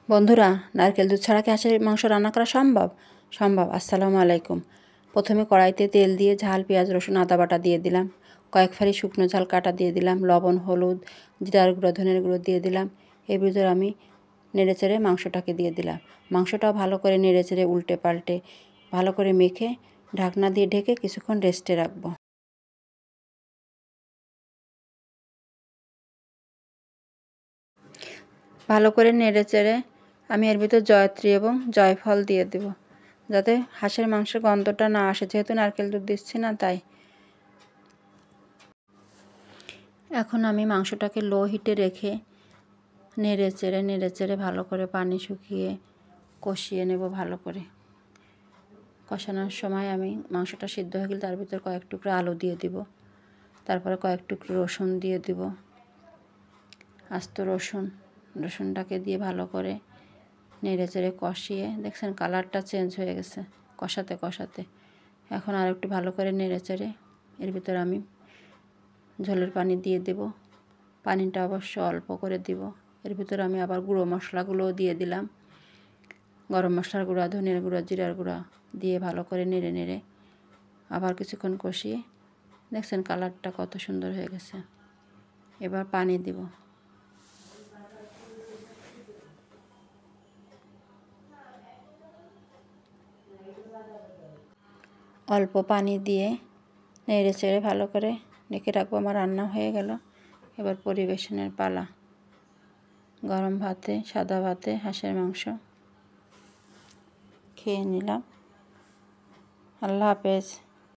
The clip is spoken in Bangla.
বন্ধুরা, নারকেল দুধ ছাড়া কি হাঁসের মাংস রান্না করা সম্ভব? সম্ভব। আসসালামু আলাইকুম। প্রথমে কড়াইতে তেল দিয়ে ঝাল, পেঁয়াজ, রসুন, আদা বাটা দিয়ে দিলাম। কয়েক ফালি শুকনো ঝাল কাটা দিয়ে দিলাম। লবণ, হলুদ, জিরার গুঁড়ো, ধনের গুঁড়ো দিয়ে দিলাম। এর ভিতরে আমি নেড়েচেড়ে মাংসটাকে দিয়ে দিলাম। মাংসটাও ভালো করে নেড়েচেড়ে উল্টে পাল্টে ভালো করে মেখে ঢাকনা দিয়ে ঢেকে কিছুক্ষণ রেস্টে রাখবো। ভালো করে নেড়েচেড়ে আমি এর ভিতর জয়ত্রী এবং জয়ফল দিয়ে দেব, যাতে হাঁসের মাংসের গন্ধটা না আসে, যেহেতু নারকেল দুধ দিচ্ছি না তাই। এখন আমি মাংসটাকে লো হিটে রেখে নেড়েচেড়ে ভালো করে পানি শুকিয়ে কষিয়ে নেব। ভালো করে কষানোর সময় আমি মাংসটা সিদ্ধ হয়ে গেলে তার ভিতর কয়েক টুকরো আলু দিয়ে দিব, তারপরে কয়েক টুকরো রসুন দিয়ে দিব, আস্ত রসুনটাকে দিয়ে ভালো করে নেড়েচেড়ে কষিয়ে, দেখছেন কালারটা চেঞ্জ হয়ে গেছে কষাতে কষাতে। এখন আর একটু ভালো করে নেড়েচেড়ে এর ভিতরে আমি ঝোলের পানি দিয়ে দেব। পানিটা অবশ্য অল্প করে দিব। এর ভিতরে আমি আবার গুঁড়ো মশলাগুলোও দিয়ে দিলাম। গরম মশলার গুঁড়া, ধনের গুঁড়া, জিরার গুঁড়া দিয়ে ভালো করে নেড়ে নেড়ে আবার কিছুক্ষণ কষিয়ে, দেখছেন কালারটা কত সুন্দর হয়ে গেছে। এবার পানি দিব। অল্প পানি দিয়ে নেড়ে চেড়ে ভালো করে ঢেকে রাখবো। আমার রান্না হয়ে গেল। এবার পরিবেশনের পালা। গরম ভাতে, সাদা ভাতে হাঁসের মাংস খেয়ে নিলাম। আল্লাহ হাফেজ।